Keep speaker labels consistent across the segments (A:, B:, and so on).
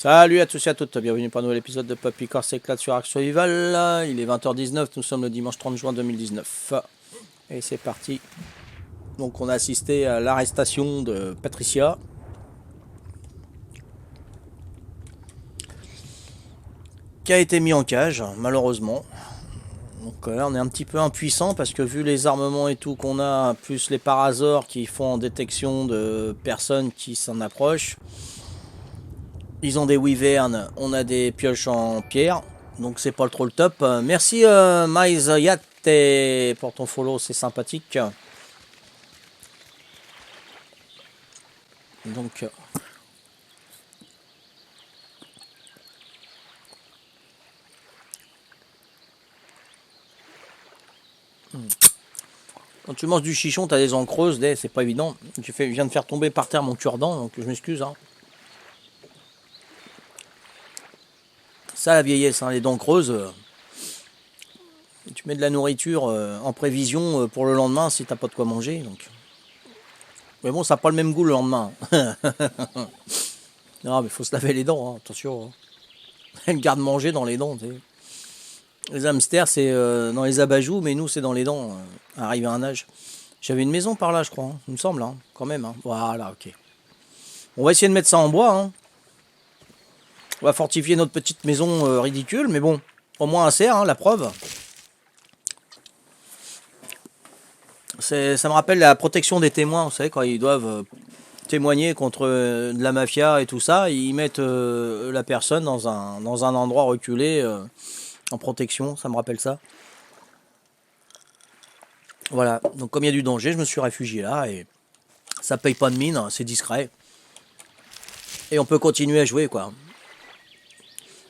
A: Salut à tous et à toutes, bienvenue pour un nouvel épisode de Papy Corps s'éclate sur Ark Survival. Il est 20h19, nous sommes le dimanche 30 juin 2019. Et c'est parti. Donc on a assisté à l'arrestation de Patricia. Qui a été mis en cage, malheureusement. Donc là on est un petit peu impuissant parce que vu les armements et tout qu'on a, plus les parasors qui font en détection de personnes qui s'en approchent. Ils ont des wyverns, on a des pioches en pierre, donc c'est pas trop le top. Merci Maizayate pour ton follow, c'est sympathique. Donc quand tu manges du chichon, t'as des dents creuses, c'est pas évident. Je viens de faire tomber par terre mon cure-dent, donc je m'excuse. Hein. Ça la vieillesse, hein, les dents creuses. Tu mets de la nourriture en prévision pour le lendemain si t'as pas de quoi manger. Donc. Mais bon, ça n'a pas le même goût le lendemain. Non, mais faut se laver les dents, hein, attention. Le garde-manger dans les dents. T'sais. Les hamsters, c'est dans les abajous, mais nous, c'est dans les dents. Arrivé à un âge. J'avais une maison par là, je crois. Hein, il me semble, hein, quand même. Hein. Voilà, ok. On va essayer de mettre ça en bois. Hein. On va fortifier notre petite maison ridicule, mais bon, au moins un cerf, hein, la preuve. Ça me rappelle la protection des témoins, vous savez, quand ils doivent témoigner contre de la mafia et tout ça, ils mettent la personne dans un endroit reculé en protection, ça me rappelle ça. Voilà, donc comme il y a du danger, je me suis réfugié là et ça paye pas de mine, hein, c'est discret. Et on peut continuer à jouer, quoi.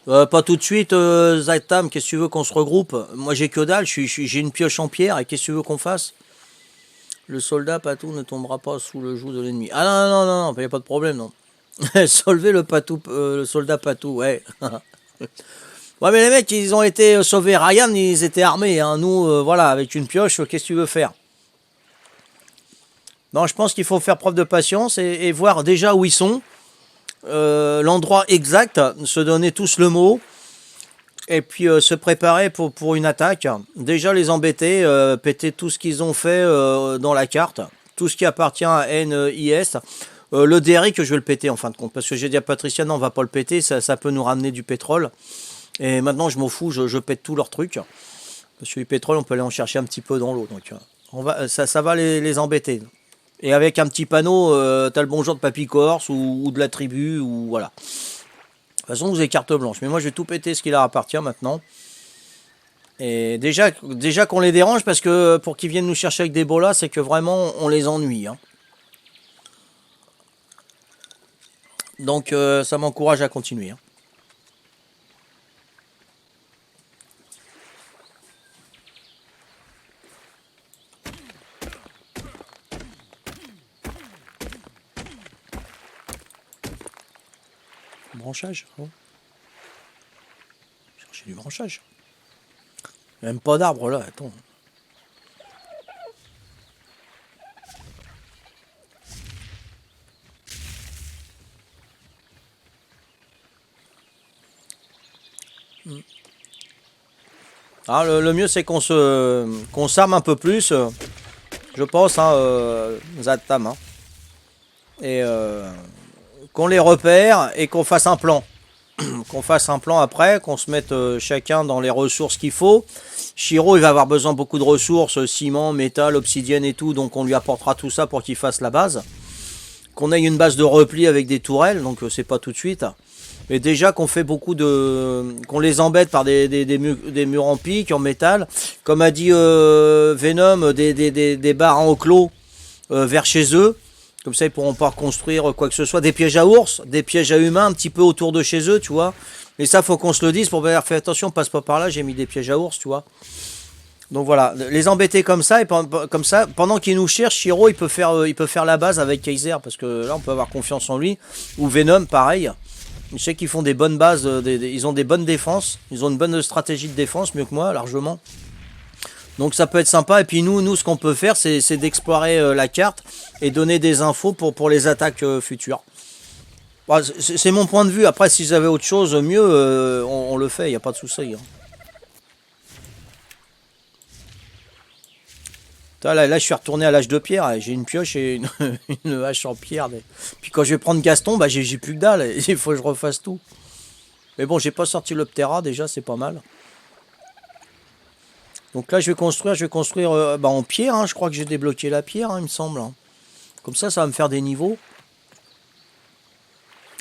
A: Pas tout de suite, Zaitam, qu'est-ce que tu veux qu'on se regroupe? Moi j'ai que dalle, j'ai une pioche en pierre et qu'est-ce que tu veux qu'on fasse? Le soldat patou ne tombera pas sous le joug de l'ennemi. Ah non, non, non, il n'y a pas de problème, non. Solver le soldat patou, ouais. Ouais, mais les mecs, ils ont été sauvés. Ryan, ils étaient armés. Hein. Nous, voilà, avec une pioche, qu'est-ce que tu veux faire? Non, je pense qu'il faut faire preuve de patience et voir déjà où ils sont. L'endroit exact, se donner tous le mot. Et puis se préparer pour une attaque. Déjà les embêter, péter tout ce qu'ils ont fait dans la carte. Tout ce qui appartient à NIS. Le Derrick, je vais le péter en fin de compte. Parce que j'ai dit à Patricia, non, on va pas le péter. Ça peut nous ramener du pétrole. Et maintenant, je m'en fous, je pète tous leurs trucs. Parce que le pétrole, on peut aller en chercher un petit peu dans l'eau. Donc ça va les embêter. Et avec un petit panneau, t'as le bonjour de Papy Corse ou de la tribu. Ou voilà. De toute façon, vous avez carte blanche. Mais moi, je vais tout péter ce qui leur appartient maintenant. Et déjà qu'on les dérange, parce que pour qu'ils viennent nous chercher avec des bolas, c'est que vraiment, on les ennuie. Hein. Donc, ça m'encourage à continuer. Hein. Branchage. Oh. Chercher du branchage. Même pas d'arbre là, attends. Ah, le mieux c'est qu'on s'arme un peu plus, je pense, hein, Zatam. Hein. Et qu'on les repère et qu'on fasse un plan. Qu'on fasse un plan après, qu'on se mette chacun dans les ressources qu'il faut. Shiro, il va avoir besoin de beaucoup de ressources, ciment, métal, obsidienne et tout, donc on lui apportera tout ça pour qu'il fasse la base. Qu'on ait une base de repli avec des tourelles, donc c'est pas tout de suite. Mais déjà qu'on fait beaucoup de... qu'on les embête par des murs en pique, en métal. Comme a dit Venom, des barres en clos vers chez eux. Comme ça, ils pourront pas construire quoi que ce soit. Des pièges à ours, des pièges à humains, un petit peu autour de chez eux, tu vois. Mais ça, faut qu'on se le dise pour faire attention, passe pas par là, j'ai mis des pièges à ours, tu vois. Donc voilà, les embêter comme ça, et comme ça, pendant qu'ils nous cherchent, Shiro, il peut faire la base avec Kaiser, parce que là, on peut avoir confiance en lui. Ou Venom, pareil. Je sais qu'ils font des bonnes bases, ils ont des bonnes défenses, ils ont une bonne stratégie de défense, mieux que moi, largement. Donc ça peut être sympa. Et puis nous ce qu'on peut faire, c'est d'explorer la carte et donner des infos pour les attaques futures. Bah, c'est mon point de vue. Après, si j'avais autre chose mieux, on le fait, il n'y a pas de souci. Hein. Là, je suis retourné à l'âge de pierre. J'ai une pioche et une hache en pierre. Puis quand je vais prendre Gaston, bah, j'ai plus que dalle. Il faut que je refasse tout. Mais bon, j'ai pas sorti l'Optera déjà, c'est pas mal. Donc là, je vais construire bah, en pierre. Hein. Je crois que j'ai débloqué la pierre, hein, il me semble. Hein. Comme ça va me faire des niveaux.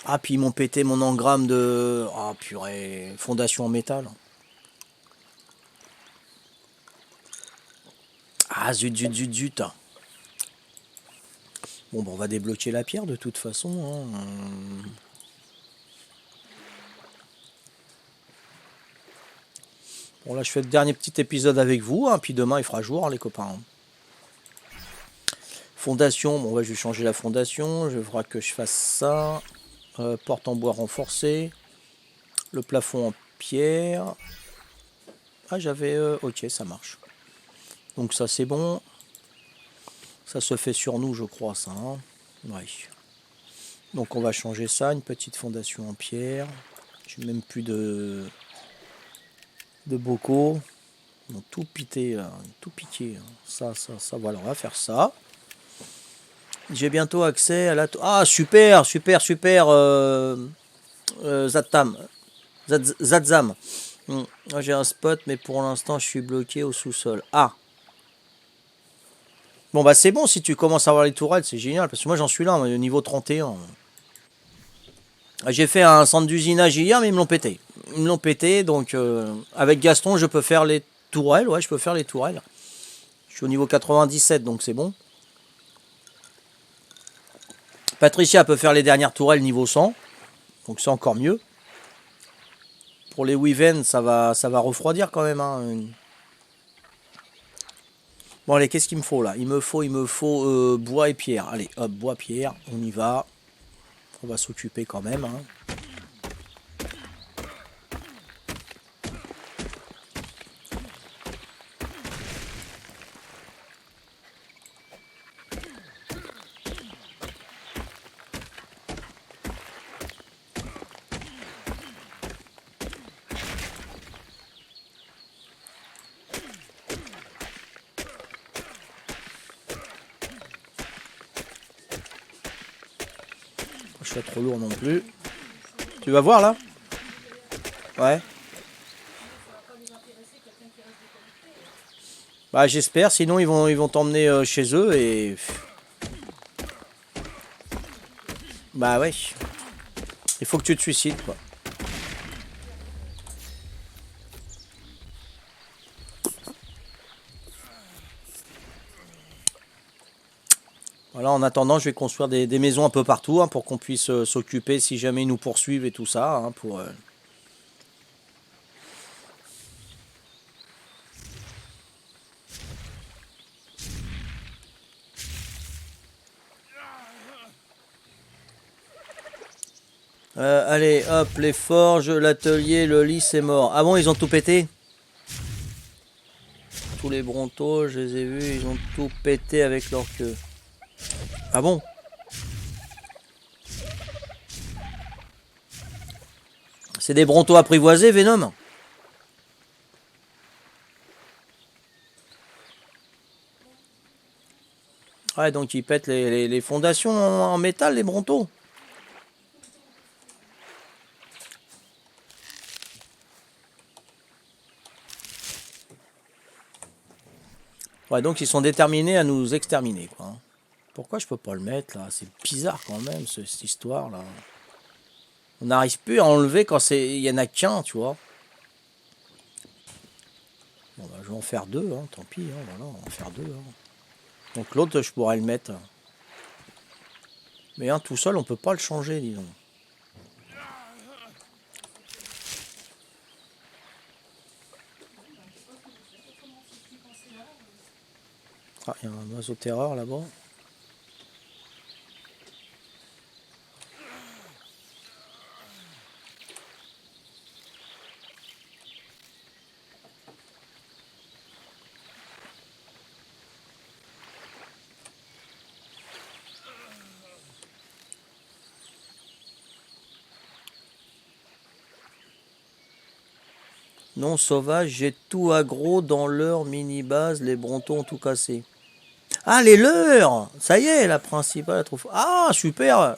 A: Ah, puis ils m'ont pété mon engramme de... Ah, purée, fondation en métal. Ah, zut, zut, zut, zut. Bon, bah, on va débloquer la pierre de toute façon. Hein. Bon, là, je fais le dernier petit épisode avec vous. Hein, puis demain, il fera jour, hein, les copains. Hein. Fondation, bon, ouais, je vais changer la fondation. Je ferai que je fasse ça. Porte en bois renforcée. Le plafond en pierre. Ah, j'avais... ok, ça marche. Donc ça, c'est bon. Ça se fait sur nous, je crois, ça. Hein. Ouais. Donc on va changer ça. Une petite fondation en pierre. J'ai même plus de bocaux. Ils ont tout pité, tout piqué. Ça, voilà, on va faire ça. J'ai bientôt accès à la... Ah, super, super, super. Zatam. Zatzam. J'ai un spot, mais pour l'instant, je suis bloqué au sous-sol. Ah. Bon, bah c'est bon, si tu commences à avoir les tourelles, c'est génial. Parce que moi, j'en suis là, au niveau 31. J'ai fait un centre d'usinage hier, mais ils me l'ont pété. Ils me l'ont pété, donc avec Gaston, je peux faire les tourelles. Ouais, je peux faire les tourelles. Je suis au niveau 97, donc c'est bon. Patricia peut faire les dernières tourelles niveau 100. Donc c'est encore mieux. Pour les Weaven, ça va refroidir quand même. Hein. Bon allez, qu'est-ce qu'il me faut là? Il me faut bois et pierre. Allez, hop, bois, pierre, on y va. On va s'occuper quand même. Hein. Je suis trop lourd non plus. Tu vas voir là? Ouais. Bah j'espère, sinon ils vont t'emmener chez eux et... Bah ouais. Il faut que tu te suicides quoi. Voilà, en attendant, je vais construire des maisons un peu partout hein, pour qu'on puisse s'occuper si jamais ils nous poursuivent et tout ça. Hein, pour, allez, hop, les forges, l'atelier, le lit, c'est mort. Ah bon, ils ont tout pété? Tous les brontos, je les ai vus, ils ont tout pété avec leur queue. Ah bon? C'est des brontos apprivoisés, Venom? Ouais, donc ils pètent les fondations en métal, les brontos. Ouais, donc ils sont déterminés à nous exterminer, quoi. Pourquoi je peux pas le mettre, là? C'est bizarre, quand même, cette histoire, là. On n'arrive plus à enlever quand il y en a qu'un, tu vois. Bon, bah, je vais en faire deux, hein, tant pis, hein, voilà, on va en faire deux. Hein. Donc l'autre, je pourrais le mettre. Mais un tout seul, on peut pas le changer, disons. Ah, il y a un oiseau terreur là-bas. Non, sauvage, j'ai tout aggro dans leur mini-base. Les Brontons ont tout cassé. Ah, les leurs! Ça y est, la principale a trop. Ah, super!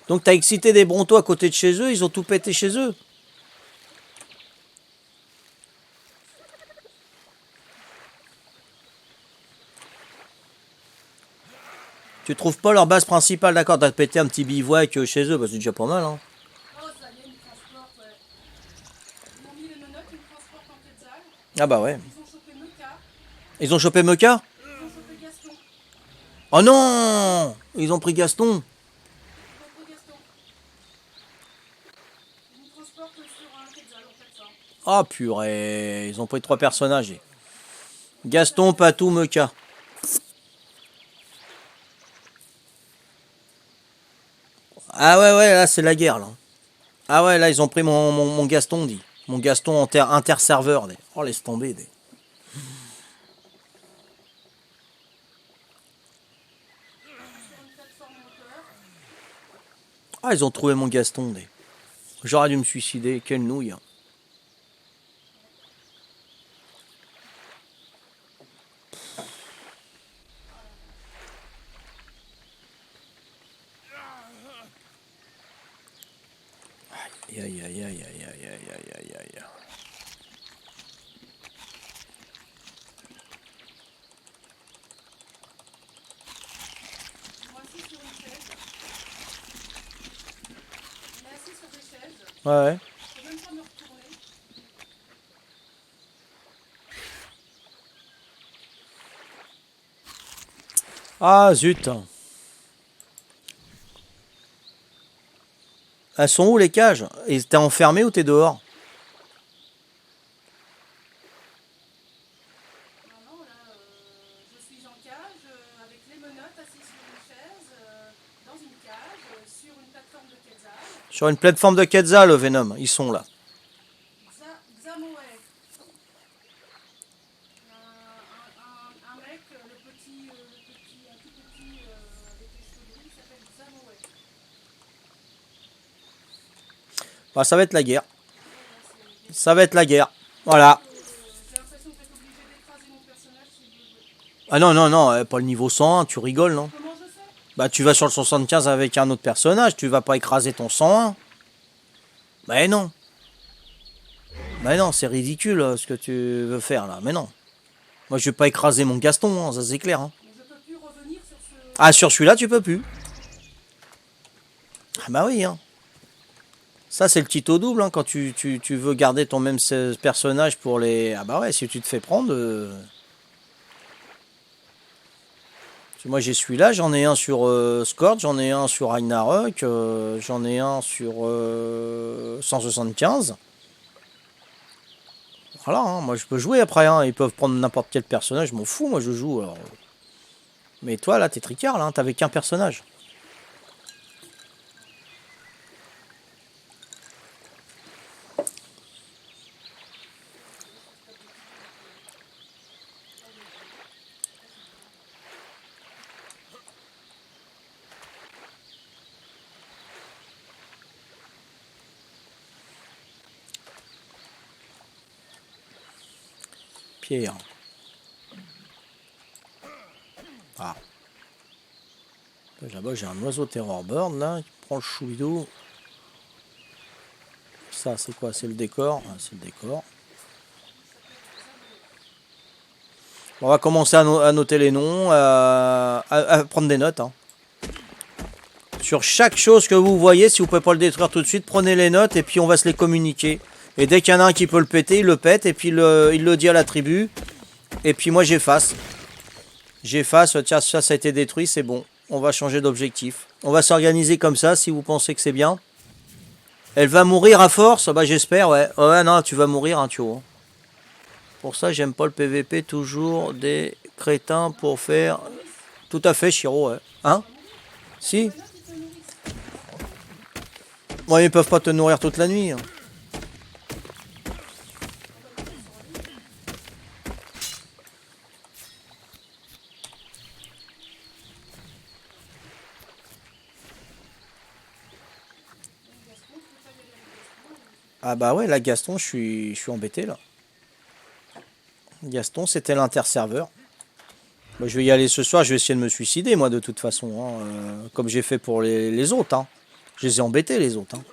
A: Donc, t'as excité des Brontons à côté de chez eux, ils ont tout pété chez eux. Tu trouves pas leur base principale, d'accord? T'as pété un petit bivouac chez eux, bah, c'est déjà pas mal, hein. Ah bah ouais. Ils ont chopé Mecha? Oh non! Ils ont pris Gaston. Ah purée, ils ont pris 3 personnages. Gaston, Patou, Mecha. Ah ouais, ouais, là c'est la guerre là. Ah ouais, là ils ont pris mon Gaston, dit. Mon Gaston inter-serveur. Oh, laisse tomber. Ah, ils ont trouvé mon Gaston. J'aurais dû me suicider, quelle nouille. Aïe, aïe, aïe, aïe, aïe, aïe, aïe, aïe, aïe. Ouais, ouais. Ah, zut. Elles sont où les cages? Et t'es enfermé ou t'es dehors? Sur une plateforme de Quetzal, le Venom. Ils sont là. Bah, ça va être la guerre. Ça va être la guerre. Voilà. Ah non, non, non, pas le niveau 101, tu rigoles, non? Bah, tu vas sur le 75 avec un autre personnage, tu vas pas écraser ton 101. Mais non. Mais non, c'est ridicule ce que tu veux faire là. Mais non. Moi, je vais pas écraser mon Gaston, hein, ça c'est clair. Hein. Ah, sur celui-là, tu peux plus. Ah bah oui, hein. Ça, c'est le Tito double, hein, quand tu veux garder ton même personnage pour les... Ah bah ouais, si tu te fais prendre... Moi, j'ai celui-là, j'en ai un sur Scourge, j'en ai un sur Ragnarok, j'en ai un sur 175. Voilà, hein, moi je peux jouer après, hein, ils peuvent prendre n'importe quel personnage, je m'en fous, moi je joue. Alors. Mais toi, là, t'es tricard, là, hein, t'avais qu'un personnage. Pierre. Ah. Là-bas, j'ai un oiseau terror bird, là, qui prend le chouïdou. Ça, c'est quoi? C'est le décor. Ah, c'est le décor. On va commencer à noter les noms, à prendre des notes. Hein. Sur chaque chose que vous voyez, si vous pouvez pas le détruire tout de suite, prenez les notes et puis on va se les communiquer. Et dès qu'il y en a un qui peut le péter, il le pète et puis il le dit à la tribu. Et puis moi j'efface. J'efface, tiens, ça a été détruit, c'est bon. On va changer d'objectif. On va s'organiser comme ça si vous pensez que c'est bien. Elle va mourir à force? Bah j'espère, ouais. Ouais, non, tu vas mourir, hein, tu vois. Pour ça, j'aime pas le PVP, toujours des crétins pour faire... Tout à fait, Chiro, ouais. Hein? Si? Bon, ils peuvent pas te nourrir toute la nuit. Hein. Ah bah ouais, là Gaston, je suis embêté là. Gaston, c'était l'interserveur. Bah, je vais y aller ce soir, je vais essayer de me suicider moi de toute façon, hein, comme j'ai fait pour les autres. Hein. Je les ai embêtés les autres. Hein.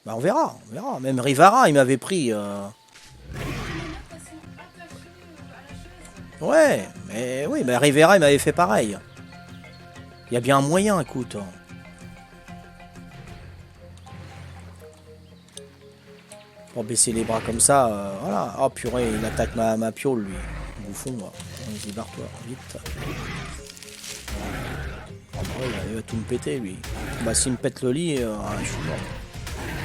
A: Bah on verra, on verra. Même Rivara, il m'avait pris. Ouais, mais oui, mais Rivera, il m'avait fait pareil. Il y a bien un moyen, écoute. Pour baisser les bras comme ça, voilà. Oh purée, il attaque ma piole, lui. Bouffon, moi. Vas-y, barre-toi, vite. Oh, bah ouais, il va tout me péter, lui. Bah, s'il me pète le lit, je suis mort.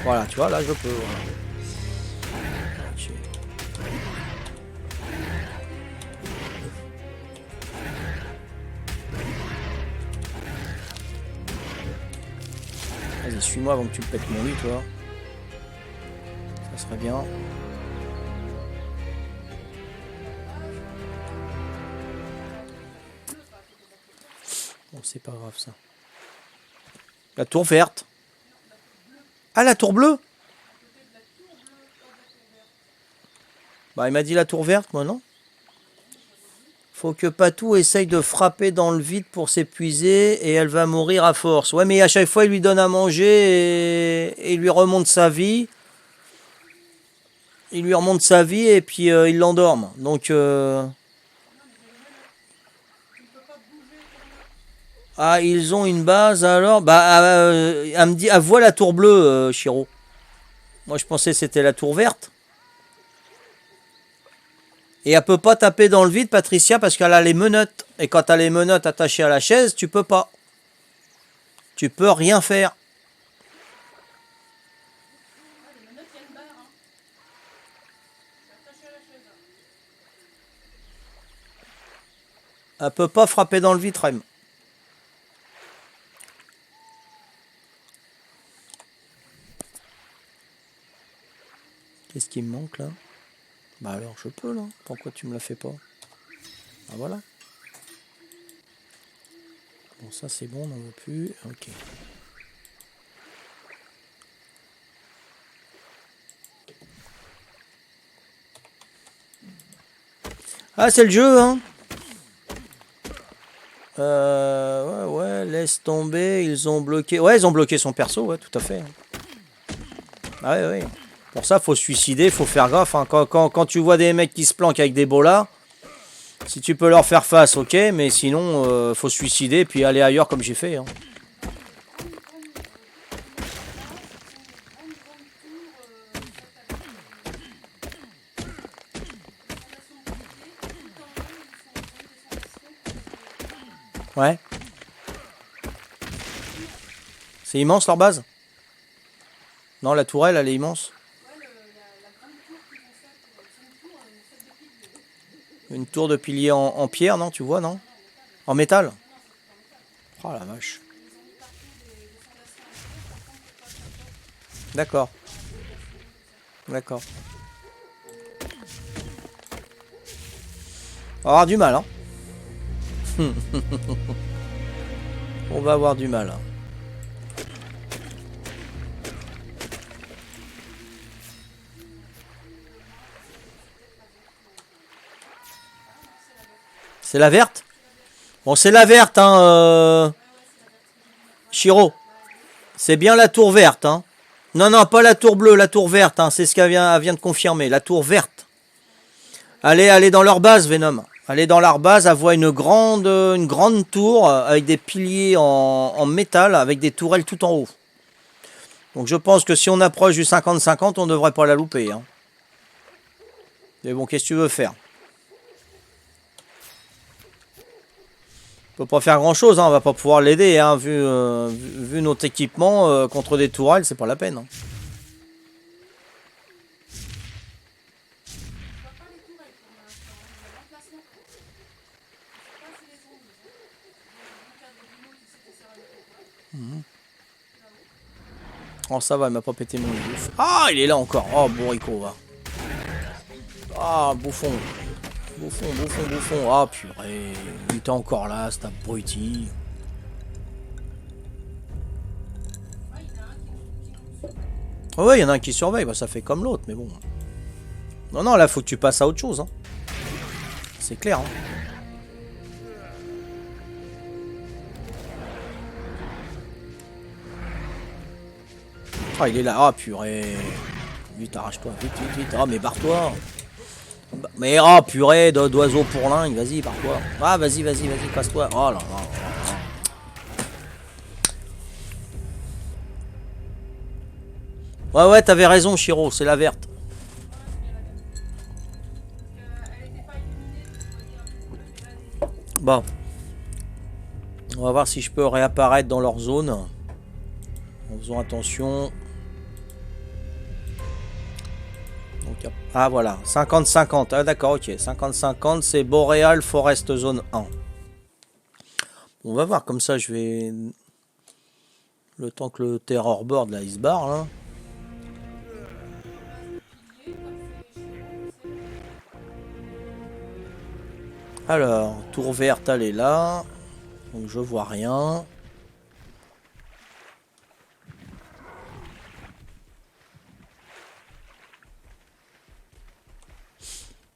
A: Voilà, tu vois, là, je peux. Voilà. Vas-y, suis-moi avant que tu me pètes mon lit, toi. Ça serait bien. Bon, c'est pas grave, ça. La tour verte. Ah, la tour bleue. Bah, il m'a dit la tour verte, moi, non? Faut que Patou essaye de frapper dans le vide pour s'épuiser et elle va mourir à force. Ouais, mais à chaque fois, il lui donne à manger et il lui remonte sa vie. Il lui remonte sa vie et puis il l'endorme. Donc, ah, ils ont une base alors. Bah, elle me dit, elle voit la tour bleue, Chiro. Moi, je pensais que c'était la tour verte. Et elle peut pas taper dans le vide, Patricia, parce qu'elle a les menottes. Et quand t'as les menottes attachées à la chaise, tu peux pas. Tu peux rien faire. Elle peut pas frapper dans le vitrem. Qu'est-ce qui me manque là? Bah alors je peux là. Pourquoi tu me la fais pas? Ah voilà. Bon ça c'est bon, on n'en veut plus. Ok. Ah c'est le jeu hein. Ouais, laisse tomber, ils ont bloqué. Ouais, ils ont bloqué son perso, ouais, tout à fait. Ah ouais, ouais. Pour ça, faut se suicider, faut faire gaffe. Hein. Quand tu vois des mecs qui se planquent avec des bolas, si tu peux leur faire face, ok, mais sinon, faut se suicider puis aller ailleurs comme j'ai fait. Hein. Ouais. C'est immense leur base? Non, la tourelle, elle est immense. Une tour de pilier en pierre, non, tu vois, non? En métal? Oh la vache. D'accord. D'accord. On va avoir du mal, hein. On va avoir du mal. Hein. C'est la verte? Bon, c'est la verte, hein, Chiro. C'est bien la tour verte, hein. Non, non, pas la tour bleue, la tour verte, hein. C'est ce qu'elle vient de confirmer. La tour verte. Allez dans leur base, Venom. Allez dans leur base, elle voit une grande tour avec des piliers en métal, avec des tourelles tout en haut. Donc je pense que si on approche du 50-50, on ne devrait pas la louper. Hein. Mais bon, qu'est-ce que tu veux faire? On peut pas faire grand-chose, hein. On va pas pouvoir l'aider, hein. Vu notre équipement contre des tourelles, c'est pas la peine. Hein. Oh ça va, il m'a pas pété mon bouffe. Ah, il est là encore. Oh, bourrico, va. Ah, bouffon. Bouffon. Ah, purée. Il était encore là, cet abruti. Oh ouais, il y en a un qui surveille, bah, ça fait comme l'autre, mais bon. Non, non, là, faut que tu passes à autre chose. Hein. C'est clair. Hein. Ah, il est là. Ah, purée. Vite, arrache-toi. Vite, vite, vite. Ah, mais barre-toi. Mais oh, purée d'oiseau pour lingue. Vas-y, barre-toi. Ah, vas-y, vas-y, vas-y, passe-toi. Oh là là. Ouais, ouais, t'avais raison, Chiro. C'est la verte. Bon. On va voir si je peux réapparaître dans leur zone. En faisant attention. Donc, ah voilà, 50-50. Ah d'accord, ok. 50-50, c'est Boreal Forest Zone 1. On va voir, comme ça je vais... Le temps que le terror board là, il se barre là. Alors, tour verte, elle est là. Donc je vois rien.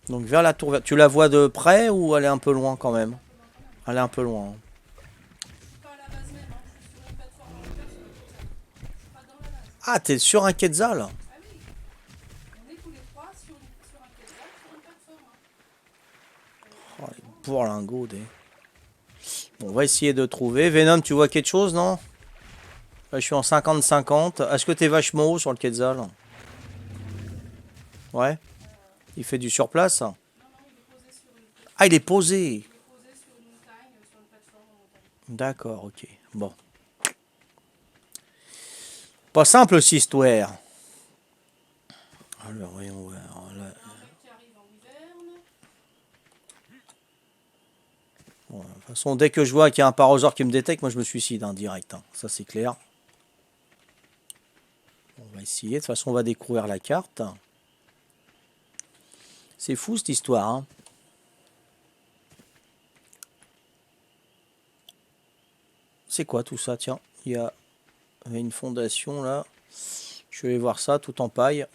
A: Donc vers la tour verte. Tu la vois de près ou elle est un peu loin quand même? Elle est un peu loin. Ah, t'es sur un Quetzal? Oh, les bourlingots des... Bon, on va essayer de trouver. Venom, tu vois quelque chose, non? Là, je suis en 50-50. Est-ce que t'es vachement haut sur le Quetzal? Ouais. Il fait du surplace? Ah, il est posé. D'accord, ok. Bon. Pas simple, cette histoire. Alors, voyons voir. Là. Bon, de toute façon, dès que je vois qu'il y a un parasaure qui me détecte, moi je me suicide en direct. Hein. Ça, c'est clair. On va essayer. De toute façon, on va découvrir la carte. C'est fou, cette histoire. Hein. C'est quoi tout ça? Tiens, il y a une fondation là. Je vais aller voir ça, tout en paille.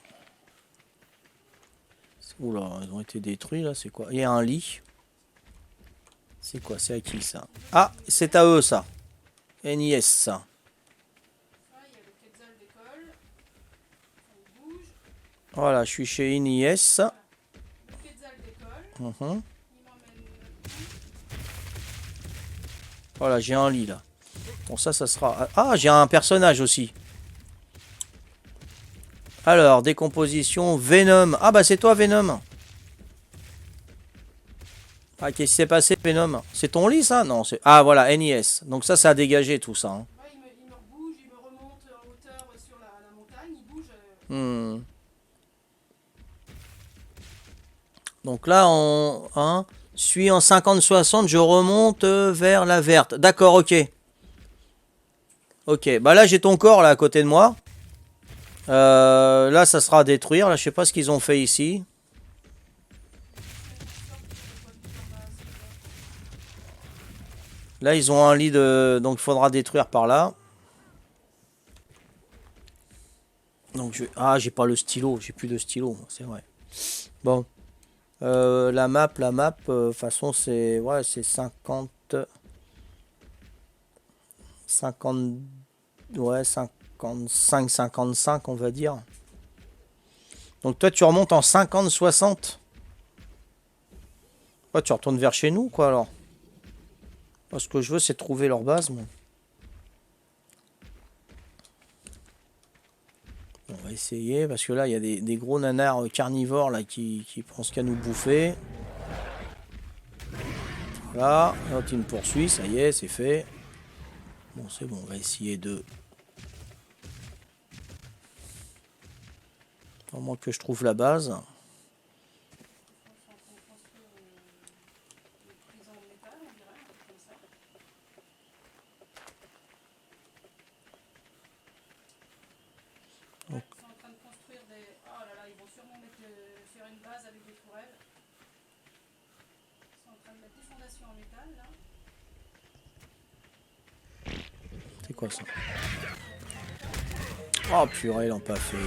A: Oula, ils ont été détruits là, c'est quoi? Il y a un lit. C'est quoi? C'est à qui ça? Ah, c'est à eux ça. NIS ça. Voilà, je suis chez NIS. Voilà, j'ai un lit là. Bon, ça sera... Ah, j'ai un personnage aussi. Alors, décomposition, Venom. Ah bah c'est toi Venom. Ah, qu'est-ce qui s'est passé Venom? C'est ton lit ça? Non, c'est... Ah voilà, NIS. Donc ça a dégagé tout ça. Hein. Donc là, on suis en 50-60, je remonte vers la verte. D'accord, ok. Ok, bah là j'ai ton corps là à côté de moi. Là ça sera à détruire. Là je sais pas ce qu'ils ont fait ici. Là ils ont un lit de... Donc il faudra détruire par là. Donc je... Ah j'ai pas le stylo. J'ai plus de stylo. C'est vrai. Bon. La map. De toute façon c'est... Ouais c'est 50... 50... Ouais 55-55 on va dire. Donc toi tu remontes en 50-60. Ouais, tu retournes vers chez nous quoi alors. Moi, ce que je veux c'est trouver leur base. Moi. On va essayer parce que là il y a des gros nanars carnivores là qui pensent qu'à nous bouffer. Voilà, l'autre il me poursuit, ça y est, c'est fait. Bon c'est bon, on va essayer de... Au moins que je trouve la base. Donc... C'est quoi ça? Oh purée, ils l'ont pas fait.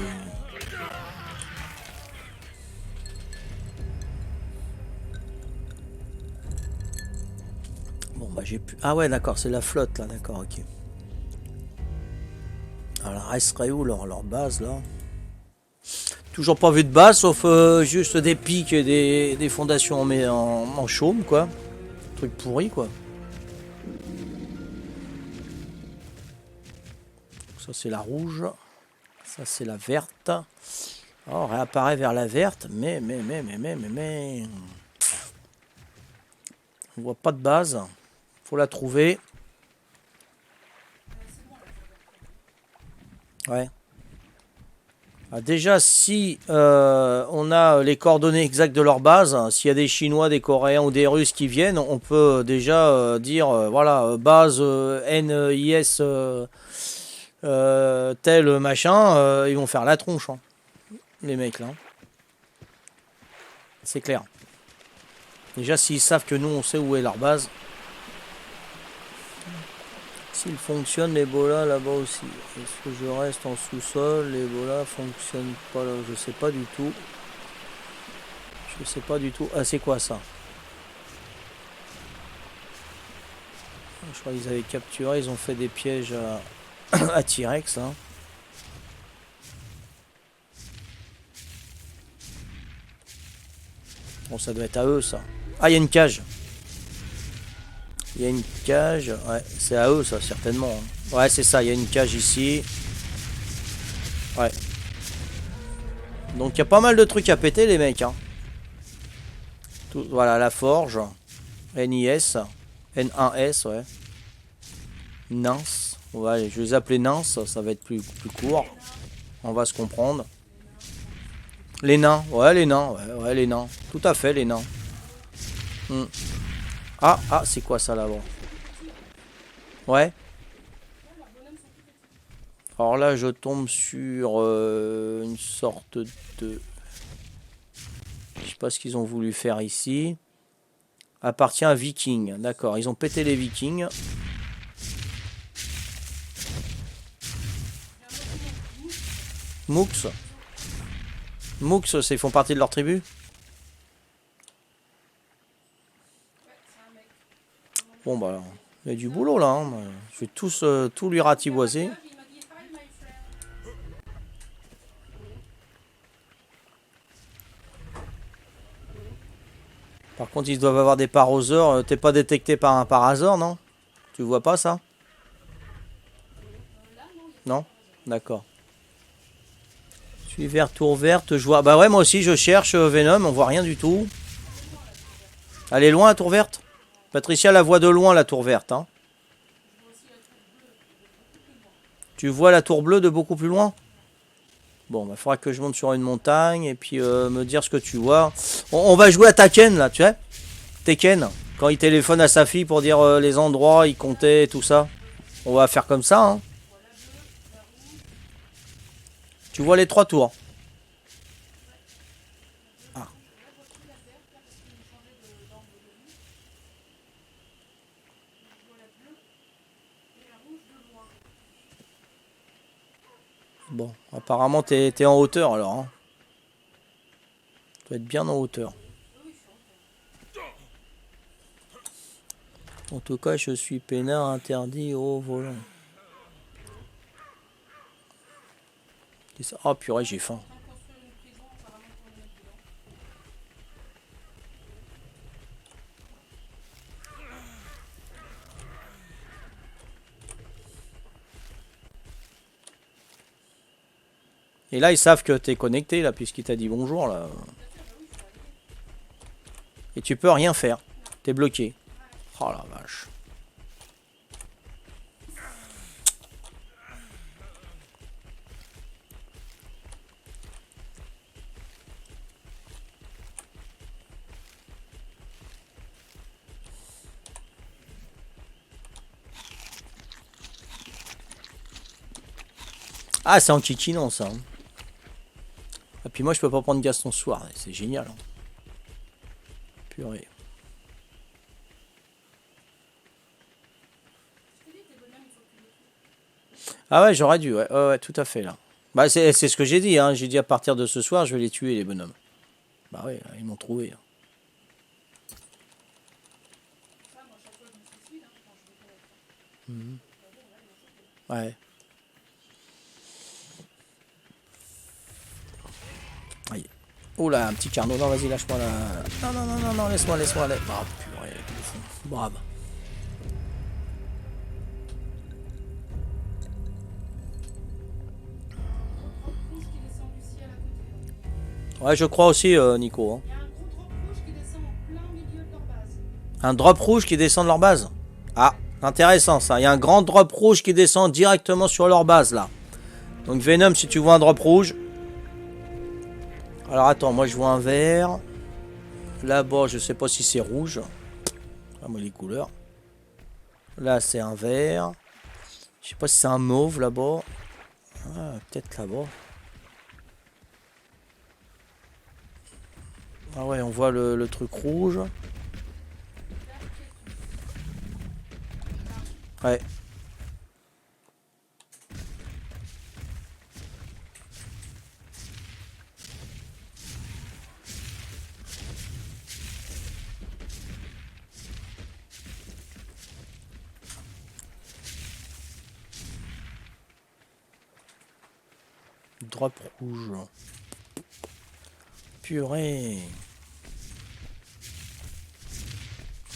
A: Bon bah j'ai pu... Ah ouais d'accord, c'est la flotte là, d'accord, ok. Alors resterait où leur base là? Toujours pas vu de base, sauf juste des pics et des fondations en chaume quoi. Truc pourri quoi. Ça c'est la rouge. Ça c'est la verte. Oh, on réapparaît vers la verte, mais. On voit pas de base. Faut la trouver. Ouais. Ah, déjà, si on a les coordonnées exactes de leur base, s'il y a des Chinois, des Coréens ou des Russes qui viennent, on peut déjà dire, voilà, base NIS tel machin, ils vont faire la tronche, hein, les mecs là. C'est clair. Déjà, s'ils savent que nous, on sait où est leur base. S'il fonctionne l'Ebola là-bas aussi. Est-ce que je reste en sous-sol? L'Ebola fonctionne pas là. Je sais pas du tout. Je sais pas du tout. Ah, c'est quoi ça? Je crois qu'ils avaient capturé. Ils ont fait des pièges à T-Rex. Hein. Bon, ça doit être à eux ça. Ah, il y a une cage. Il y a une cage. Ouais, c'est à eux ça, certainement. Hein. Ouais, c'est ça. Il y a une cage ici. Ouais. Donc il y a pas mal de trucs à péter les mecs. Hein. Tout, voilà, la forge. NIS. N1S, ouais. Nance. Ouais, je vais les appeler Nance, ça va être plus court. On va se comprendre. Les nains, ouais, les nains, ouais, les nains. Tout à fait, les nains. Hmm. Ah, c'est quoi ça là-bas? Ouais. Alors là, je tombe sur une sorte de... Je sais pas ce qu'ils ont voulu faire ici. Appartient à Viking, d'accord. Ils ont pété les Vikings. Mooks. Mooks, ils font partie de leur tribu? Bon bah, il y a du boulot là. Hein. Je vais tout lui ratiboiser. Par contre, ils doivent avoir des paroseurs. T'es pas détecté par un paraseur, non? Tu vois pas ça? Non? D'accord. Je suis vert, tour verte. Je vois. Bah ouais, moi aussi, je cherche Venom. On voit rien du tout. Elle est loin, la tour verte? Patricia la voit de loin, la tour verte. Hein. Tu vois la tour bleue de beaucoup plus loin? Bon, bah, faudra que je monte sur une montagne et puis me dire ce que tu vois. On va jouer à Taken, là, tu sais? Tekken, quand il téléphone à sa fille pour dire les endroits, il comptait, tout ça. On va faire comme ça, hein. Tu vois les 3 tours. Ah. Bon, apparemment t'es en hauteur alors. Hein. Tu dois être bien en hauteur. En tout cas, je suis peinard interdit au volant. Oh purée, j'ai faim. Et là, ils savent que t'es connecté, là, puisqu'il t'a dit bonjour, là. Et tu peux rien faire. T'es bloqué. Oh la vache. Ah, c'est en kikinant, ça. Hein. Et puis moi, je peux pas prendre Gaston ce soir. C'est génial. Hein. Purée. Ah ouais, j'aurais dû. Ouais, tout à fait, là. Bah c'est ce que j'ai dit, hein. J'ai dit à partir de ce soir, je vais les tuer, les bonhommes. Bah ouais, ils m'ont trouvé. Mhm. Ouais. Aïe. Oh là, un petit carnot. Non, vas-y, lâche-moi là. Non, non, non, non, non, laisse-moi, laisse-moi. Oh purée, brave. Ouais, je crois aussi, Nico. Hein. Un drop rouge qui descend de leur base. Ah, intéressant ça. Il y a un grand drop rouge qui descend directement sur leur base là. Donc Venom, si tu vois un drop rouge. Alors attends, moi je vois un vert. Là-bas, je sais pas si c'est rouge. Ah, moi les couleurs. Là, c'est un vert. Je sais pas si c'est un mauve là-bas. Ah, peut-être là-bas. Ah ouais, on voit le truc rouge. Ouais. Drop rouge. Purée.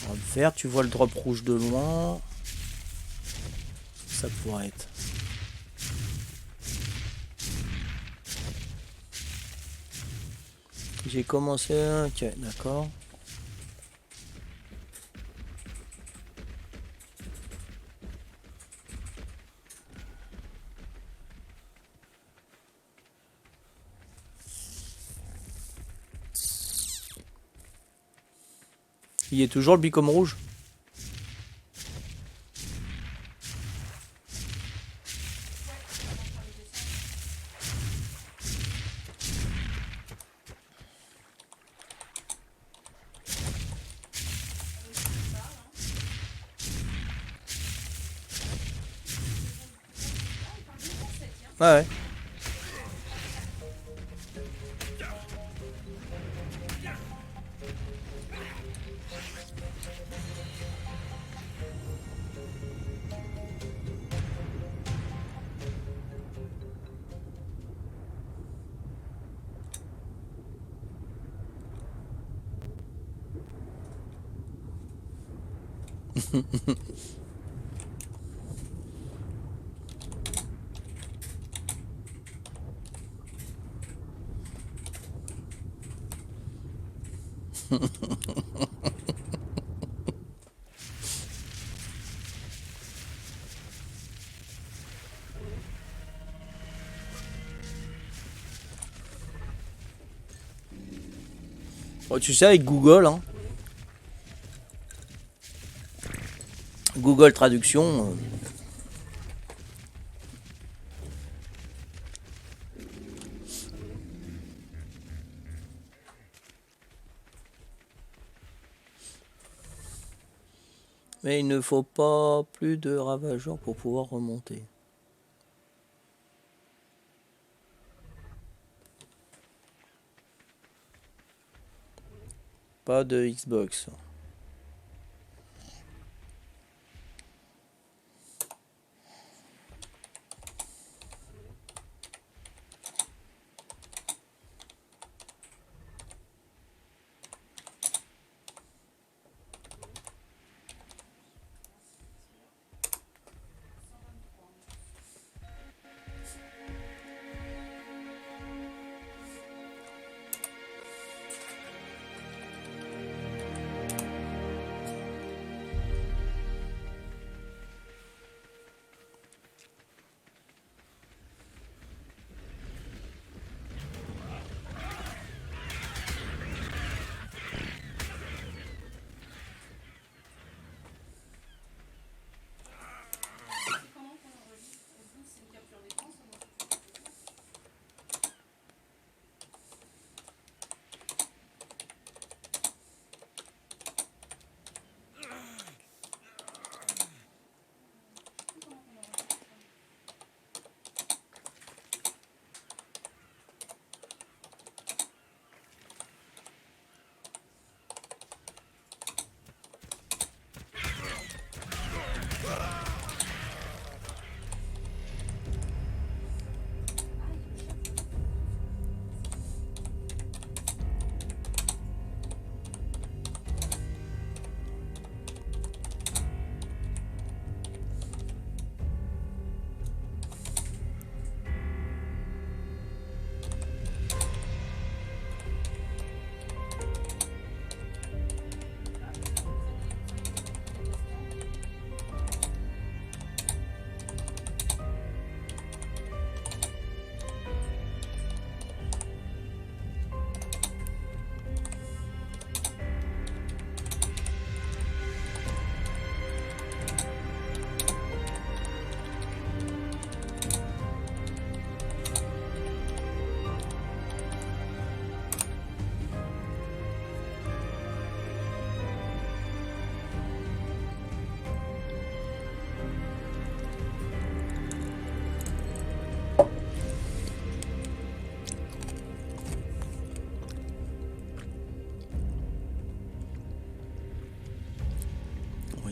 A: Alors, le vert, tu vois le drop rouge de loin. Ça pourrait être. J'ai commencé. Ok, d'accord. Il est toujours le bicôme rouge. Ouais, ouais. Bon, tu sais, avec Google, hein. Google Traduction. Mais il ne faut pas plus de ravageurs pour pouvoir remonter. Pas de Xbox.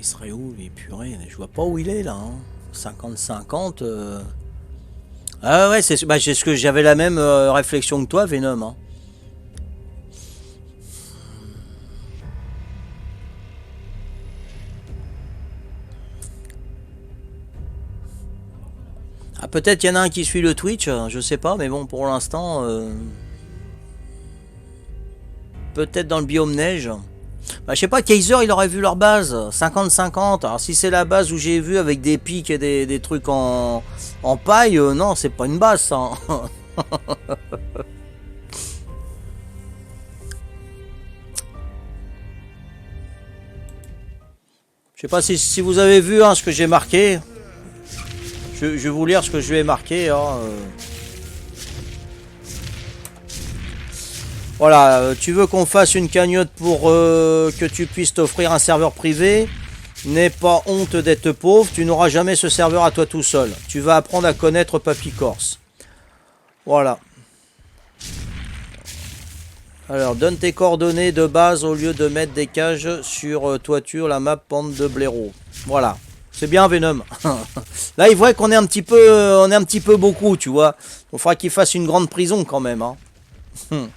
A: serait où, lui, purée? Je vois pas où il est, là. Hein. 50-50. Ah ouais, c'est ce que j'avais la même réflexion que toi, Venom. Hein. Ah, peut-être il y en a un qui suit le Twitch, je sais pas, mais bon, pour l'instant, peut-être dans le biome neige. Bah, je sais pas, Kaiser, il aurait vu leur base, 50-50. Alors, si c'est la base où j'ai vu avec des pics et des trucs en paille, non, c'est pas une base, ça. Hein. Je sais pas si vous avez vu hein, ce que j'ai marqué. Je vais vous lire ce que je lui ai marqué. Hein. Voilà, tu veux qu'on fasse une cagnotte pour que tu puisses t'offrir un serveur privé. N'aie pas honte d'être pauvre, tu n'auras jamais ce serveur à toi tout seul. Tu vas apprendre à connaître Papy Corse. Voilà. Alors, donne tes coordonnées de base au lieu de mettre des cages sur toiture, la map pente de blaireau. Voilà. C'est bien Venom. Là, il voit qu'on est un petit peu, on est un petit peu beaucoup, tu vois. Il faudra qu'il fasse une grande prison quand même. Hein. Non,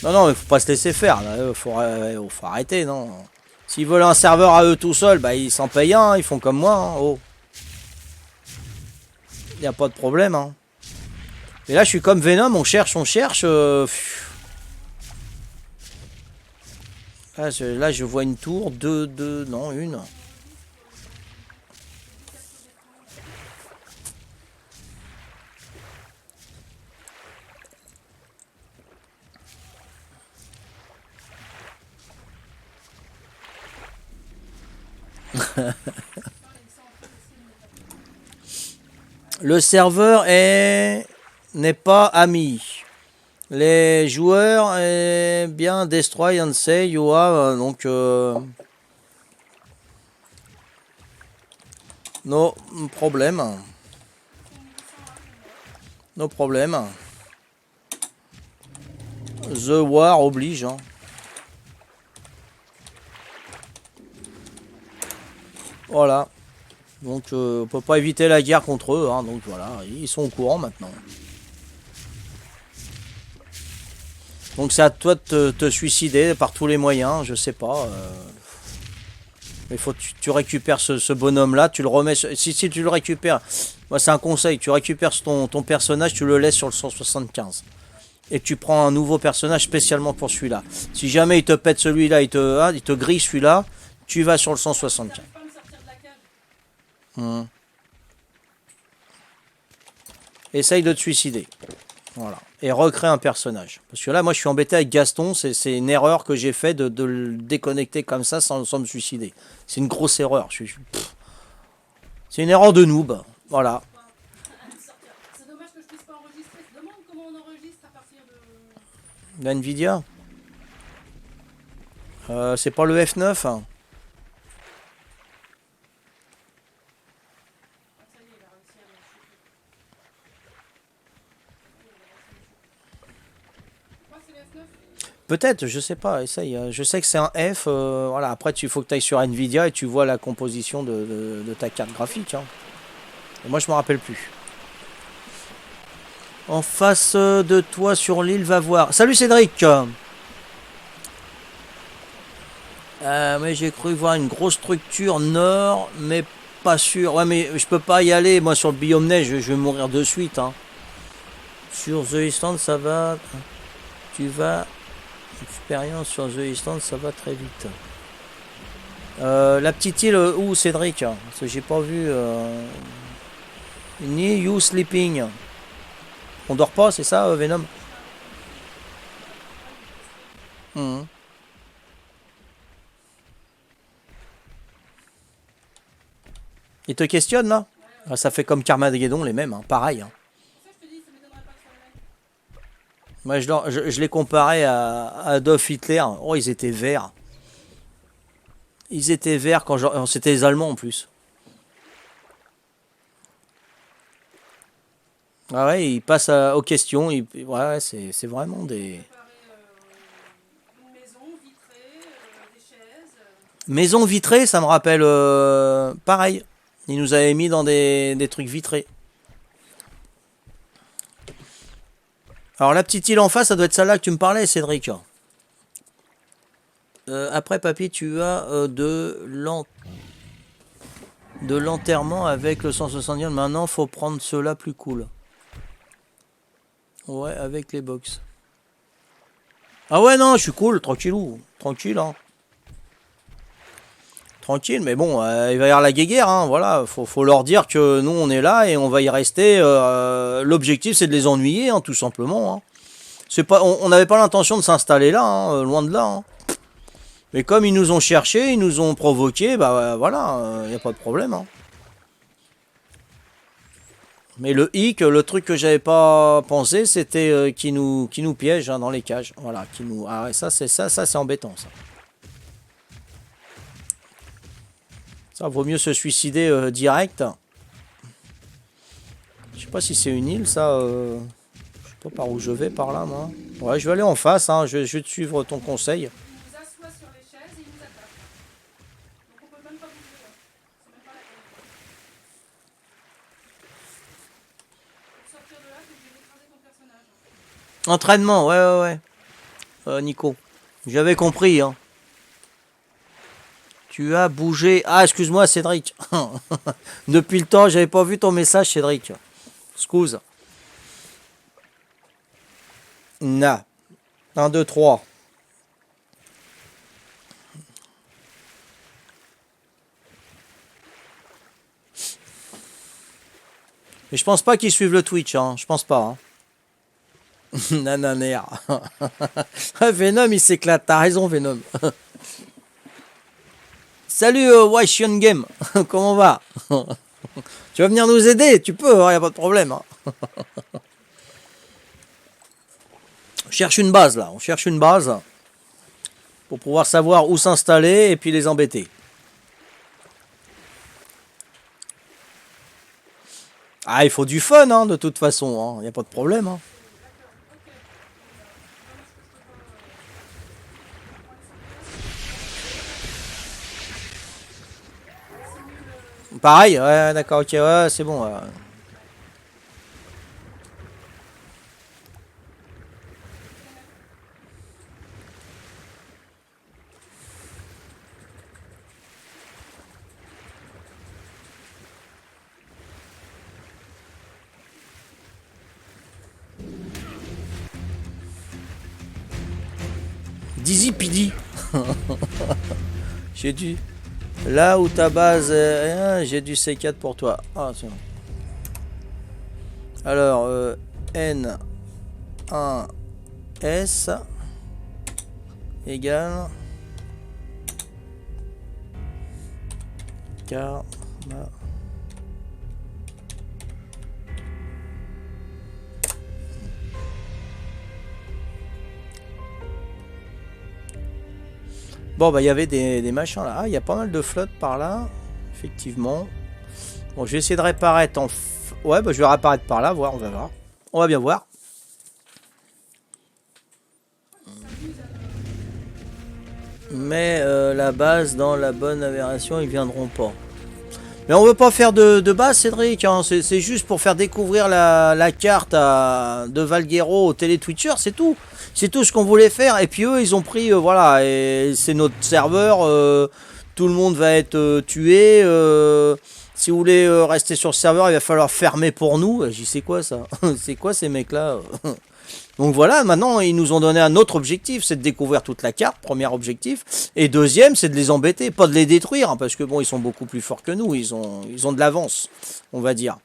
A: non, il faut pas se laisser faire. Là. Faut arrêter, non. S'ils veulent un serveur à eux tout seuls, bah ils s'en payent un. Ils font comme moi. Hein. Oh. Il n'y a pas de problème. Hein. Et là, je suis comme Venom. On cherche, on cherche. Là, je vois une tour, deux, non, une. Le serveur n'est pas ami. Les joueurs est bien destroy and say you have donc no problème. No problème. The war oblige. Hein. Voilà. Donc on peut pas éviter la guerre contre eux. Hein. Donc voilà, ils sont au courant maintenant. Donc c'est à toi de te suicider par tous les moyens, je sais pas. Il faut que tu récupères ce bonhomme là, tu le remets. Si tu le récupères, moi c'est un conseil, tu récupères ton personnage, tu le laisses sur le 175. Et tu prends un nouveau personnage spécialement pour celui-là. Si jamais il te pète celui-là, il te grille celui-là, tu vas sur le 175. Essaye de te suicider. Voilà. Et recréer un personnage. Parce que là, moi, je suis embêté avec Gaston. C'est une erreur que j'ai fait de le déconnecter comme ça sans me suicider. C'est une grosse erreur. C'est une erreur de noob. Voilà. C'est dommage que je puisse pas enregistrer. Je demande comment on enregistre à partir de... La Nvidia c'est pas le F9 hein. Peut-être, je sais pas, essaye. Je sais que c'est un F. Voilà. Après, il faut que tu ailles sur Nvidia et tu vois la composition de ta carte graphique. Hein. Et moi, je me rappelle plus. En face de toi sur l'île, va voir. Salut Cédric. Mais j'ai cru voir une grosse structure nord, mais pas sûr. Ouais, mais je peux pas y aller. Moi, sur le biome neige, je vais mourir de suite. Hein. Sur The Island, ça va. Tu vas. Expérience sur The Island, ça va très vite. La petite île où Cédric? Parce que j'ai pas vu. Ni You Sleeping. On dort pas, c'est ça, Venom? Il te questionne là? Ah, ça fait comme Carmageddon, les mêmes, hein. Pareil. Hein. Moi, je l'ai comparé à Adolf Hitler. Oh, ils étaient verts. Ils étaient verts quand c'était les Allemands en plus. Ah ouais, ils passent aux questions. Ouais, c'est vraiment des. Maison vitrée, ça me rappelle pareil. Ils nous avaient mis dans des trucs vitrés. Alors la petite île en face, ça doit être celle-là que tu me parlais, Cédric. Après, papy, tu as de l'enterrement avec le 170. Maintenant, faut prendre cela plus cool. Ouais, avec les box. Ah ouais, non, je suis cool, tranquillou. Tranquille, hein. Tranquille, mais bon, il va y avoir la guéguerre, hein, voilà. Faut leur dire que nous, on est là et on va y rester. L'objectif, c'est de les ennuyer, hein, tout simplement. Hein. C'est pas, on n'avait pas l'intention de s'installer là, hein, loin de là. Hein. Mais comme ils nous ont cherché, ils nous ont provoqué, bah voilà, il n'y a pas de problème. Hein. Mais le hic, le truc que j'avais pas pensé, c'était qui nous piège hein, dans les cages. Voilà, qui nous. Ah ouais, ça c'est embêtant ça. Ça vaut mieux se suicider direct. Je sais pas si c'est une île, ça. Je sais pas par où je vais, par là, moi. Ouais, je vais aller en face. Hein. Je vais te suivre ton conseil. Entraînement, ouais. Nico, j'avais compris. Hein. Tu as bougé. Ah, excuse-moi, Cédric. Depuis le temps, j'avais pas vu ton message, Cédric. Excuse. Na. 1, 2, 3. Mais je pense pas qu'ils suivent le Twitch, hein. Je pense pas. Hein. Nananer. Venom, il s'éclate. T'as raison, Venom. Salut, Washington Game. Comment on va? Tu vas venir nous aider? Tu peux, hein, y a pas de problème. Hein. On cherche une base, là. On cherche une base pour pouvoir savoir où s'installer et puis les embêter. Ah, il faut du fun, hein, de toute façon. Il n'y a pas de problème. Hein. Pareil, ouais, d'accord, ok, ouais, c'est bon. Ouais. Dizzy Pidi. J'ai du. Là où ta base est, j'ai du C4 pour toi. Ah, tiens. Alors, N1S égale Karma. Bon, bah, il y avait des machins là. Ah, il y a pas mal de flottes par là. Effectivement. Bon, je vais essayer de réapparaître en... Ouais, bah, je vais réapparaître par là, voir, on va voir. On va bien voir. Mais la base, dans la bonne aberration, ils viendront pas. Mais on veut pas faire de base, Cédric. Hein. C'est juste pour faire découvrir la carte de Valguero au télé-twitcher, c'est tout. C'est tout ce qu'on voulait faire. Et puis eux, ils ont pris, voilà, et c'est notre serveur. Tout le monde va être tué. Si vous voulez rester sur le serveur, il va falloir fermer pour nous. J'y sais quoi ça? C'est quoi ces mecs-là? Donc voilà, maintenant ils nous ont donné un autre objectif, c'est de découvrir toute la carte, premier objectif. Et deuxième, c'est de les embêter, pas de les détruire, hein, parce que bon, ils sont beaucoup plus forts que nous, ils ont de l'avance, on va dire.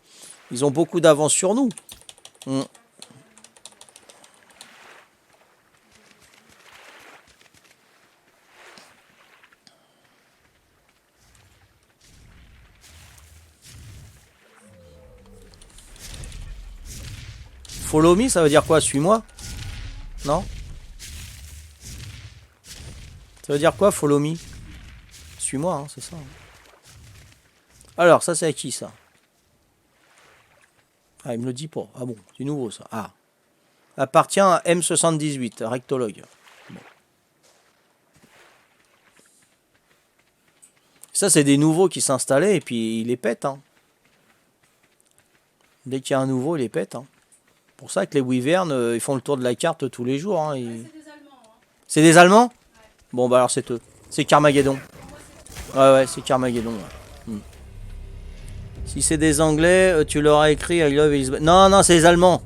A: Ils ont beaucoup d'avance sur nous. Follow me, ça veut dire quoi? Suis-moi? Non? Ça veut dire quoi, follow me? Suis-moi, hein, c'est ça. Alors, ça c'est à qui ça? Ah, il me le dit pas. Ah bon, c'est nouveau ça. Ah. Appartient à M78, rectologue. Bon. Ça, c'est des nouveaux qui s'installaient et puis ils les pètent. Hein. Dès qu'il y a un nouveau, ils les pètent. Hein. Pour ça que les Wyverns, ils font le tour de la carte tous les jours. Hein. C'est des Allemands? Bon, bah alors c'est eux. C'est Carmageddon. Ouais, c'est Carmageddon. Ouais. Si c'est des Anglais, tu leur as écrit I love Elizabeth. Non, non, c'est les Allemands.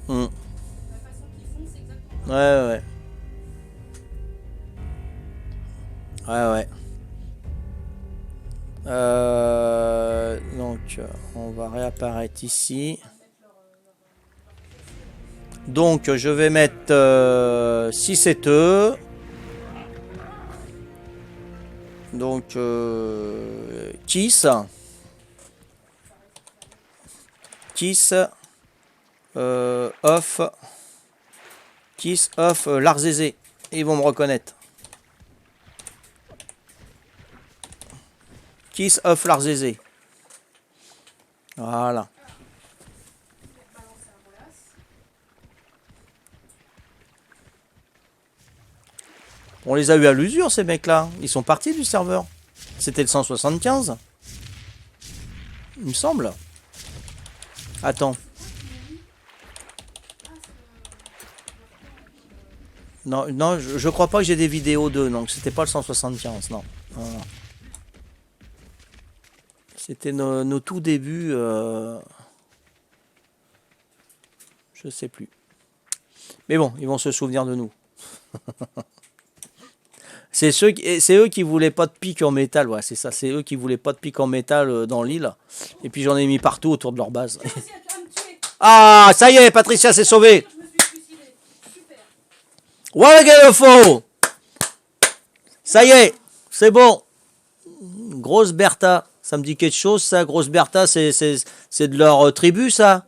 A: Ouais, ouais. Ouais. Donc, on va réapparaître ici. Donc, je vais mettre 6 et eux. Donc, Kiss, Off, Larzézé. Ils vont me reconnaître. Kiss, Off, Larzézé. Voilà. On les a eu à l'usure, ces mecs-là. Ils sont partis du serveur. C'était le 175. Il me semble. Attends. Non, non, je crois pas que j'ai des vidéos d'eux. Donc, c'était pas le 175, non. Voilà. C'était nos tout débuts. Je sais plus. Mais bon, ils vont se souvenir de nous. C'est eux qui voulaient pas de pique en métal, ouais, c'est ça. C'est eux qui voulaient pas de pique en métal dans l'île. Et puis j'en ai mis partout autour de leur base. Ah, ça y est, Patricia s'est sauvée. Voilà, faux. Ça y est, c'est bon. Grosse Bertha, ça me dit quelque chose, ça. Grosse Bertha, c'est de leur tribu, ça.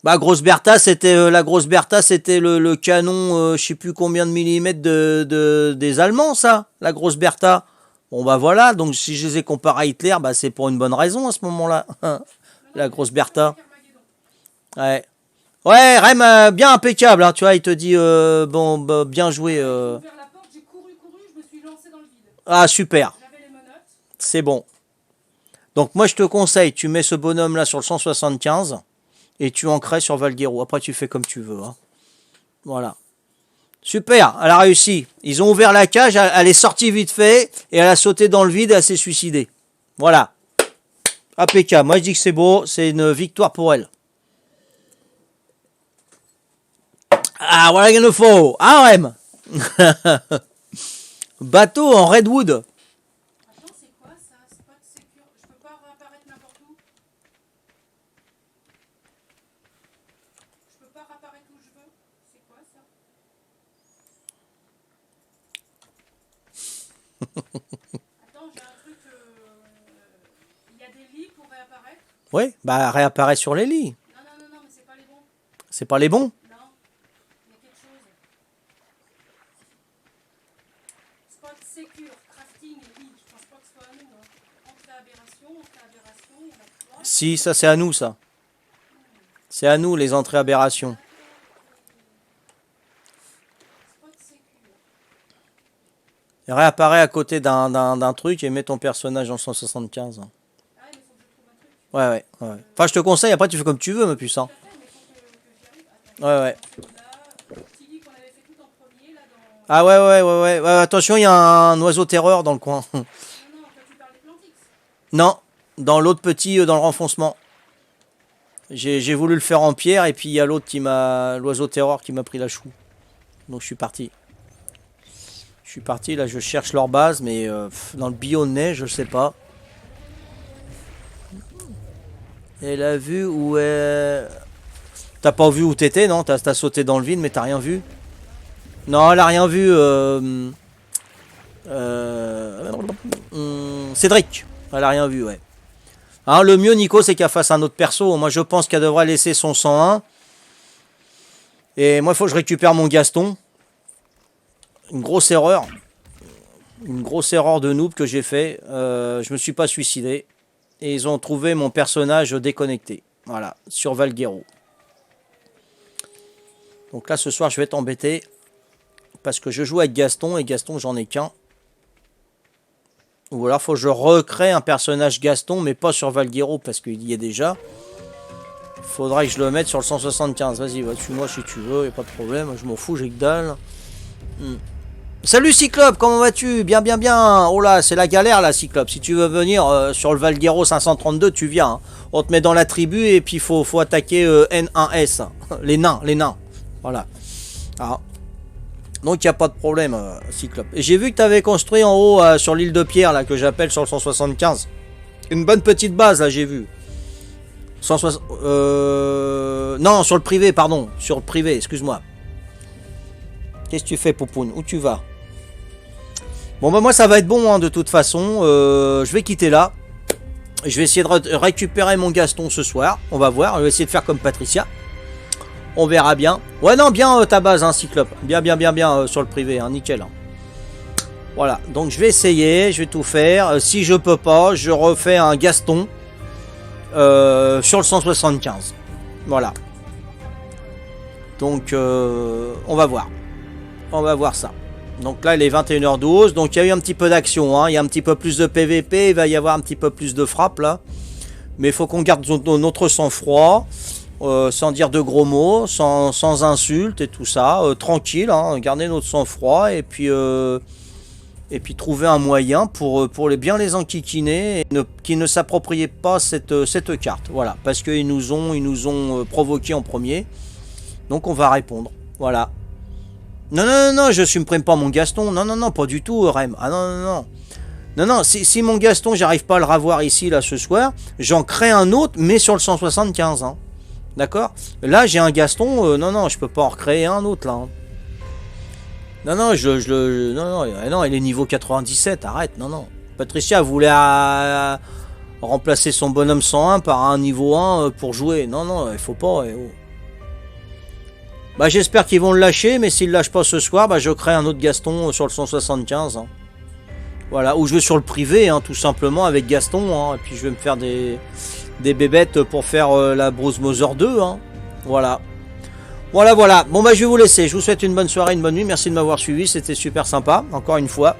A: Bah, Grosse Bertha, c'était la Grosse Bertha, c'était le canon, je sais plus combien de millimètres des Allemands, ça, la Grosse Bertha. Bon, bah voilà, donc si je les ai comparés à Hitler, bah c'est pour une bonne raison à ce moment-là. La Grosse Bertha. Ouais. Ouais, Rem, bien impeccable, hein, tu vois, il te dit, bon, bah, bien joué. Ah, super. C'est bon. Donc moi, je te conseille, tu mets ce bonhomme-là sur le 175. Et tu ancrais sur Valguero. Après, tu fais comme tu veux. Hein. Voilà. Super, elle a réussi. Ils ont ouvert la cage, elle est sortie vite fait, et elle a sauté dans le vide et elle s'est suicidée. Voilà. Impeccable. Moi, je dis que c'est beau. C'est une victoire pour elle. Ah, voilà qu'il nous faut. Ah, Rem. Bateau en redwood. Oui, bah réapparaît sur les lits. Non, mais c'est pas les bons. C'est pas les bons? Non, il y a quelque chose. Spot secure, crafting et lit. Je pense pas que ce soit à nous. Hein. Entrée aberration, il y en a 3. Si, ça c'est à nous, ça. C'est à nous les entrées aberrations. Il réapparaît à côté d'un truc et met ton personnage en 175. Ouais. Enfin, je te conseille, après tu fais comme tu veux, ma puce. Hein. Ouais. Ah ouais. Attention, il y a un oiseau terreur dans le coin. Non, dans l'autre petit, dans le renfoncement. J'ai voulu le faire en pierre et puis il y a l'autre l'oiseau terreur qui m'a pris la chou. Donc je suis parti. Là je cherche leur base, mais dans le biome neige, je sais pas. Elle a vu où est... T'as pas vu où t'étais, non? T'as sauté dans le vide, mais t'as rien vu? Non, elle a rien vu. Cédric, elle a rien vu, ouais. Hein, le mieux, Nico, c'est qu'elle fasse un autre perso. Moi, je pense qu'elle devrait laisser son 101. Et moi, il faut que je récupère mon Gaston. Une grosse erreur. Une grosse erreur de noob que j'ai fait. Je me suis pas suicidé. Et ils ont trouvé mon personnage déconnecté. Voilà, sur Valguero. Donc là, ce soir, je vais t'embêter. Parce que je joue avec Gaston. Et Gaston, j'en ai qu'un. Ou alors faut que je recrée un personnage Gaston, mais pas sur Valguero, parce qu'il y est déjà. Faudrait que je le mette sur le 175. Vas-y, va dessus moi si tu veux, y a pas de problème. Je m'en fous, j'ai que dalle. Salut Cyclope, comment vas-tu? Bien, bien, bien. Oh là, c'est la galère là, Cyclope. Si tu veux venir sur le Valguero 532, tu viens. Hein. On te met dans la tribu et puis faut attaquer N1S. Les nains, les nains. Voilà. Alors, donc il n'y a pas de problème, Cyclope. Et j'ai vu que tu avais construit en haut sur l'île de Pierre, là, que j'appelle sur le 175. Une bonne petite base, là, j'ai vu. 160... Non, sur le privé, pardon. Sur le privé, excuse-moi. Qu'est-ce que tu fais, Poupoune? Où tu vas? Bon, bah moi, ça va être bon, hein, de toute façon. Je vais quitter là. Je vais essayer de récupérer mon Gaston ce soir. On va voir. Je vais essayer de faire comme Patricia. On verra bien. Ouais, non, bien ta base, hein, Cyclope. Bien, bien, bien, bien sur le privé, hein, nickel. Hein. Voilà, donc je vais essayer, je vais tout faire. Si je peux pas, je refais un Gaston sur le 175. Voilà. Donc, on va voir. On va voir ça. Donc là, il est 21h12. Donc, il y a eu un petit peu d'action. Hein. Il y a un petit peu plus de PVP. Il va y avoir un petit peu plus de frappe, là. Mais il faut qu'on garde notre sang-froid. Sans dire de gros mots, sans insultes et tout ça, tranquille, hein, garder notre sang-froid et puis trouver un moyen pour bien les enquiquiner et qu'ils ne s'approprient pas cette carte, voilà, parce qu'ils nous ont provoqué en premier, donc on va répondre, voilà. Non, non, non, non, je supprime pas mon Gaston, non, non, non, pas du tout, Rem, ah non, non, non. Non, non, si mon Gaston, j'arrive pas à le revoir ici, là, ce soir, j'en crée un autre, mais sur le 175, hein. D'accord? Là, j'ai un Gaston. Non, non, je peux pas en recréer un autre, là. Hein. Non, non, non, non, non, il est niveau 97. Arrête, non, non. Patricia voulait remplacer son bonhomme 101 par un niveau 1 pour jouer. Non, non, il faut pas. Oh. Bah, j'espère qu'ils vont le lâcher, mais s'ils le lâchent pas ce soir, bah, je crée un autre Gaston sur le 175. Hein. Voilà, ou je vais sur le privé, hein, tout simplement, avec Gaston. Hein, et puis, je vais me faire des bébêtes pour faire la Bruce Mother 2, hein. Voilà. Voilà, voilà. Bon, bah, je vais vous laisser. Je vous souhaite une bonne soirée, une bonne nuit. Merci de m'avoir suivi. C'était super sympa, encore une fois.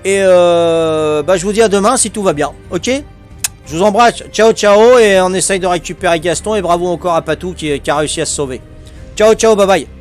A: Et bah, je vous dis à demain si tout va bien. Ok? Je vous embrasse. Ciao, ciao. Et on essaye de récupérer Gaston. Et bravo encore à Patou qui a réussi à se sauver. Ciao, ciao. Bye bye.